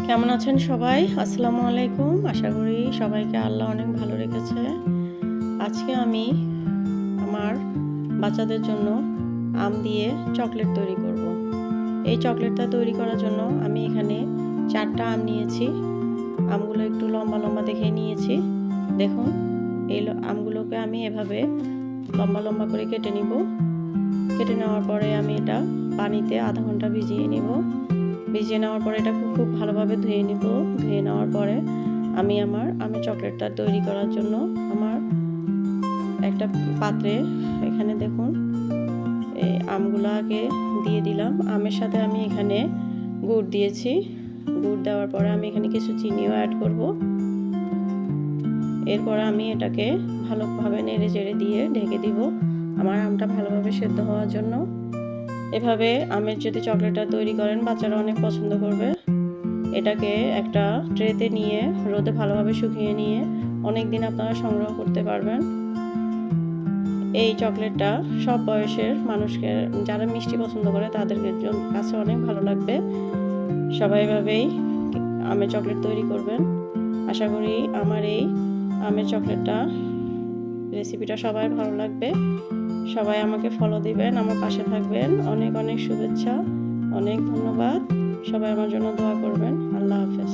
কেমন আছেন সবাই? আসসালামু আলাইকুম। আশা করি সবাইকে আল্লাহ অনেক ভালো রেখেছে। আজকে আমি আমার বাচ্চাদের জন্য আম দিয়ে চকলেট তৈরি করব। এই চকলেটটা তৈরি করার জন্য আমি এখানে ৪ টা আম নিয়েছি। আমগুলো একটু লম্বা লম্বা দেখে নিয়েছি। দেখুন, এই আমগুলোকে আমি এভাবে লম্বা লম্বা করে কেটে নিব। কেটে নেওয়ার পরে আমি এটা পানিতে আধা ঘন্টা ভিজিয়ে নিব। ভিজিয়ে নেওয়ার পরে এটা খুব ভালোভাবে ধুয়ে নিব। ধুয়ে নেওয়ার পরে আমি আমার আমের চকলেটটা তৈরি করার জন্য আমার একটা পাত্রে এখানে দেখুন এই আমগুলোকে দিয়ে দিলাম। আমের সাথে আমি এখানে গুড় দিয়েছি। গুড় দেওয়ার পরে আমি এখানে কিছু চিনিও অ্যাড করব। এরপর আমি এটাকে ভালোভাবে নেড়ে চেড়ে দিয়ে ঢেকে দিব আমার আমটা ভালোভাবে সেদ্ধ হওয়ার জন্য। এভাবে আমের যদি চকলেটটা তৈরি করেন বাচ্চারা অনেক পছন্দ করবে। এটাকে একটা ট্রেতে নিয়ে রোদে ভালোভাবে শুকিয়ে নিয়ে অনেক দিন আপনারা সংগ্রহ করতে পারবেন। এই চকলেটটা সব বয়সের মানুষকে যারা মিষ্টি পছন্দ করে তাদের কাছে অনেক ভালো লাগবে। সবাই এভাবেই আমের চকলেট তৈরি করবেন। আশা করি আমার এই আমের চকলেটটা রেসিপিটা সবাই ভালো লাগবে। সবাই আমাকে ফলো দিবেন, আমার পাশে থাকবেন। অনেক অনেক শুভেচ্ছা, অনেক ধন্যবাদ। সবাই আমার জন্য দোয়া করবেন। আল্লাহ হাফেজ।